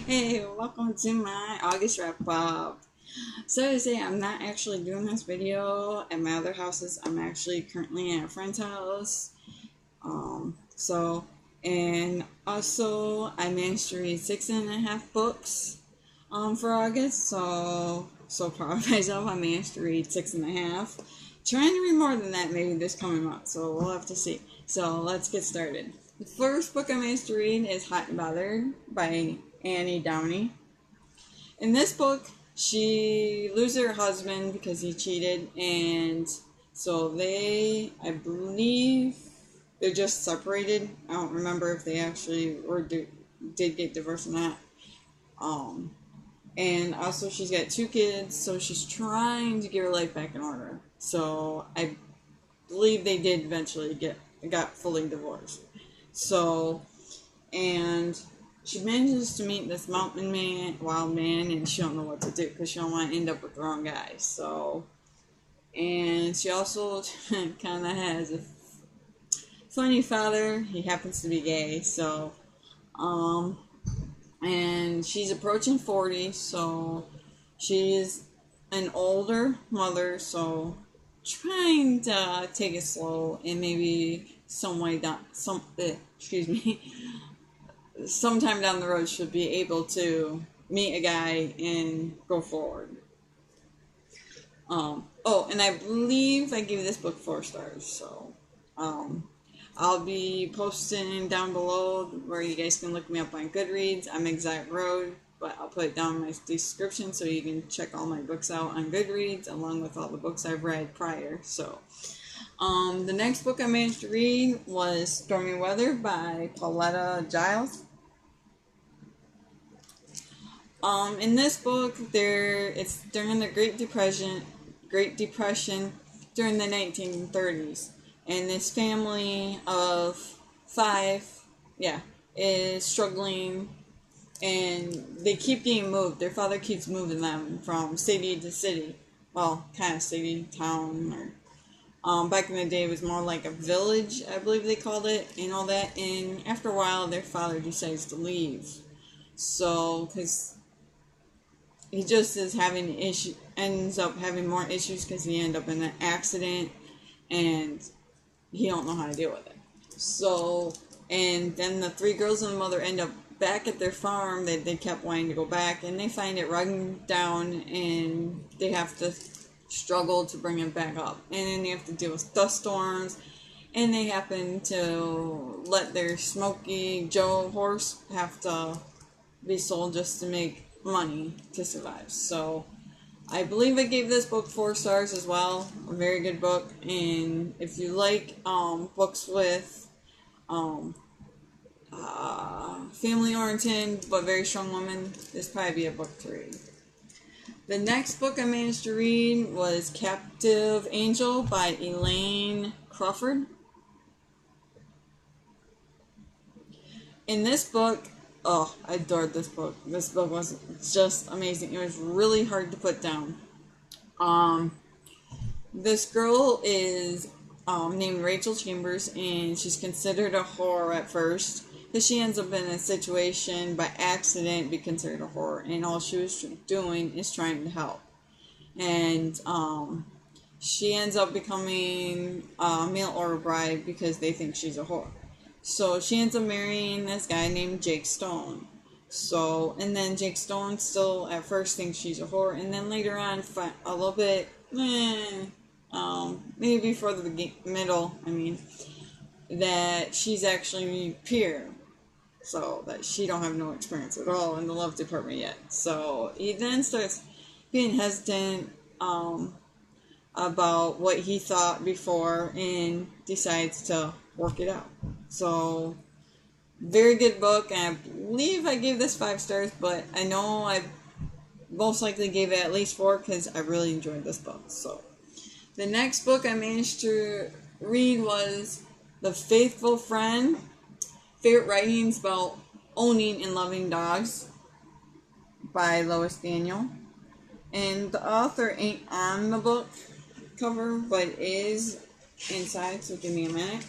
Hey, welcome to my August wrap up. So to say, I'm not actually doing this video at my other houses. I'm actually currently at a friend's house. So, and also I managed to read 6.5 books for August. So proud of myself. I managed to read 6.5. Trying to read more than that maybe this coming month. So we'll have to see. So let's get started. The first book I managed to read is Hot and Bothered by Annie Downey. In this book, she loses her husband because he cheated, and so I believe, they're just separated. I don't remember if they actually did get divorced or not. Um, and also she's got 2 kids, so she's trying to get her life back in order. So I believe they did eventually got fully divorced. So, and she manages to meet this wild man, and she don't know what to do because she don't want to end up with the wrong guy. So, and she also kind of has a funny father. He happens to be gay. So, um, and she's approaching 40. So, she's an older mother. So, trying to take it slow and maybe some way down excuse me sometime down the road she'll be able to meet a guy and go forward. Oh, and I believe I gave this book 4 stars. So, um, I'll be posting down below where you guys can look me up on Goodreads. I'm Exotic Road, but I'll put it down in my description so you can check all my books out on Goodreads along with all the books I've read prior. So, the next book I managed to read was Stormy Weather by Pauletta Giles. In this book, it's during the Great Depression during the 1930s, and this family of 5, yeah, is struggling, and they keep getting moved. Their father keeps moving them from city to city, well, kind of city, town, or back in the day, it was more like a village, I believe they called it, and all that. And after a while, their father decides to leave. So, because he just is having ends up having more issues because he ended up in an accident, and he don't know how to deal with it. So, and then the 3 girls and the mother end up back at their farm that they kept wanting to go back, and they find it run down, and they have to struggle to bring it back up. And then they have to deal with dust storms, and they happen to let their Smokey Joe horse have to be sold just to make money to survive. So I believe I gave this book 4 stars as well. A very good book. And if you like books with family oriented but very strong women, this probably be a book to read. The next book I managed to read was Captive Angel by Elaine Crawford. In this book, oh, I adored this book. This book was just amazing. It was really hard to put down. This girl is named Rachel Chambers, and she's considered a whore at first because she ends up in a situation by accident be considered a whore, and all she was doing is trying to help. And she ends up becoming a mail order bride because they think she's a whore. So she ends up marrying this guy named Jake Stone. So, and then Jake Stone still at first thinks she's a whore, and then later on, a little bit, maybe for the middle, that she's actually pure. So, that she don't have no experience at all in the love department yet. So, he then starts being hesitant, about what he thought before, and decides to work it out. So, very good book, and I believe I gave this 5 stars, but I know I most likely gave it at least 4 because I really enjoyed this book. So, the next book I managed to read was The Faithful Friend, Favorite Writings About Owning and Loving Dogs by Lois Daniel. And the author ain't on the book cover, but is inside, so give me a minute.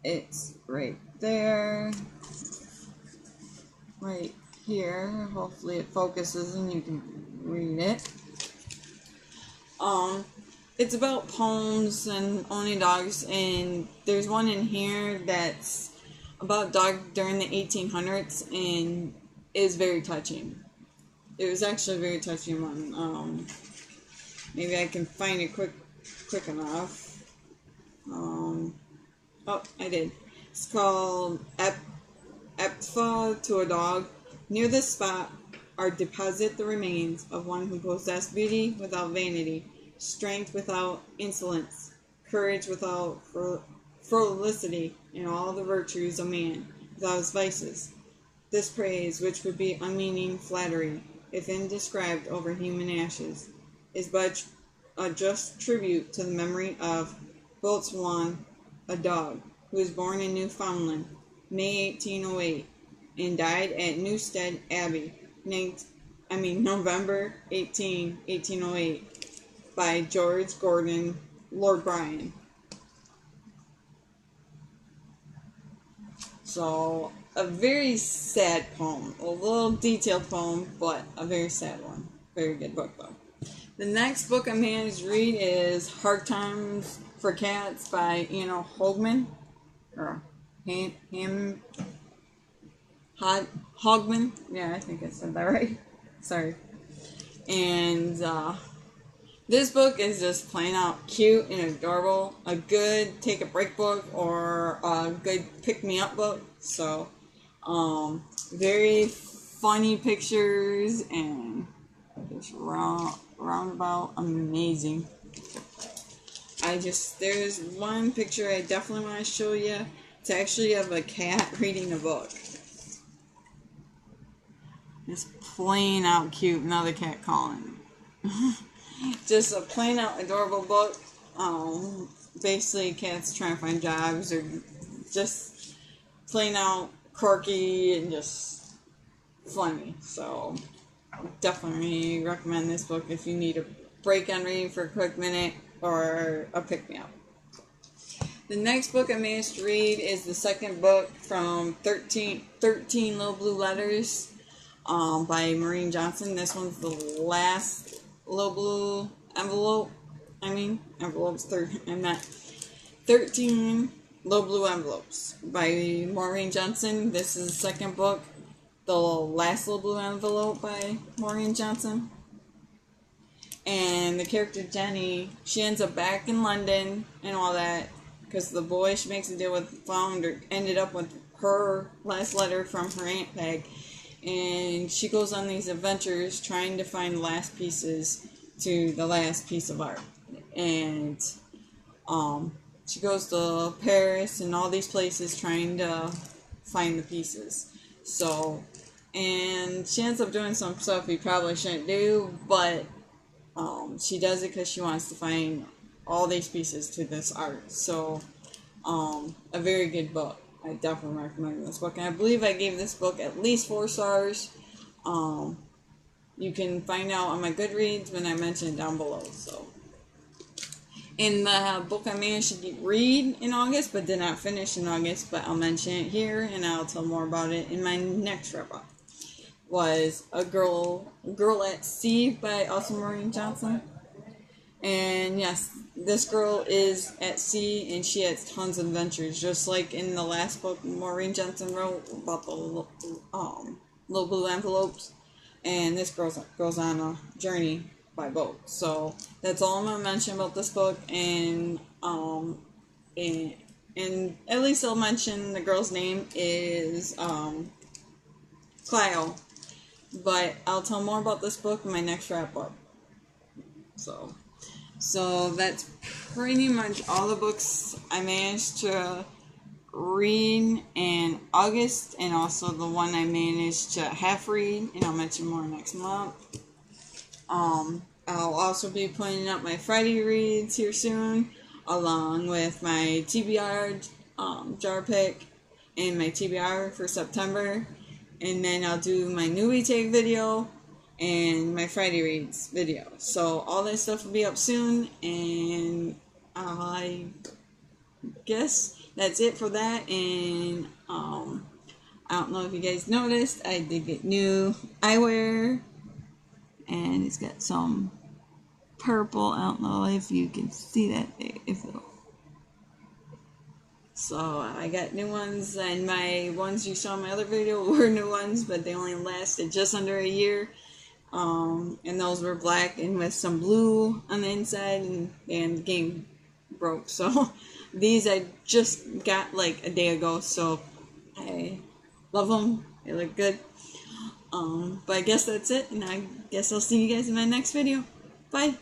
It's right there. Right here. Hopefully it focuses and you can read it. It's about poems and owning dogs, and there's one in here that's about a dog during the 1800s and is very touching. It was actually a very touching one. Maybe I can find it quick enough. Oh, I did. It's called Eptha to a Dog. Near this spot are deposit the remains of one who possessed beauty without vanity, strength without insolence, courage without felicity, and all the virtues of man without his vices. This praise, which would be unmeaning flattery, if indescribed over human ashes, is but a just tribute to the memory of Boatswain, a dog, who was born in Newfoundland, May 1808, and died at Newstead Abbey, November 18, 1808. By George Gordon, Lord Byron. So, a very sad poem. A little detailed poem, but a very sad one. Very good book, though. The next book I managed to read is Hard Times for Cats by Anna Hogman. Or Hogman. Yeah, I think I said that right. Sorry. And, this book is just plain out cute and adorable. A good take a break book or a good pick me up book. So, very funny pictures and just roundabout amazing. There's one picture I definitely want to show you. It's actually of a cat reading a book. Just plain out cute, another cat calling. Just a plain out adorable book. Basically cats trying to find jobs, or just plain out quirky and just funny. So definitely recommend this book if you need a break on reading for a quick minute or a pick me up. The next book I managed to read is the second book from 13 Little Blue Letters by Maureen Johnson. This one's the last Little Blue envelope. Envelopes. 13 Little Blue Envelopes by Maureen Johnson. This is the second book, the last Little Blue Envelope by Maureen Johnson. And the character Jenny, she ends up back in London and all that, because the boy she makes a deal with ended up with her last letter from her Aunt Peg. And she goes on these adventures trying to find the last pieces to the last piece of art. And she goes to Paris and all these places trying to find the pieces. So, and she ends up doing some stuff we probably shouldn't do, but she does it because she wants to find all these pieces to this art. So, a very good book. I definitely recommend this book. And I believe I gave this book at least 4 stars. You can find out on my Goodreads when I mention it down below. So, in the book I managed to read in August, but did not finish in August, but I'll mention it here and I'll tell more about it in my next wrap-up, was A Girl at Sea by also Maureen Johnson. And yes, this girl is at sea and she has tons of adventures, just like in the last book Maureen Johnson wrote about the Little Blue Envelopes. And this girl goes on a journey by boat. So that's all I'm gonna mention about this book. And at least I'll mention the girl's name is Cleo. But I'll tell more about this book in my next wrap up. So that's pretty much all the books I managed to read in August, and also the one I managed to half read, and I'll mention more next month. I'll also be putting up my Friday reads here soon, along with my TBR jar pick and my TBR for September, and then I'll do my newbie take video and my Friday reads video. So all that stuff will be up soon, and I guess that's it for that. And I don't know if you guys noticed, I did get new eyewear, and it's got some purple. I don't know if you can see that. So I got new ones, and my ones you saw in my other video were new ones, but they only lasted just under a year. And those were black and with some blue on the inside, and the game broke. So these I just got like a day ago, so I love them. They look good. But I guess that's it, and I guess I'll see you guys in my next video. Bye.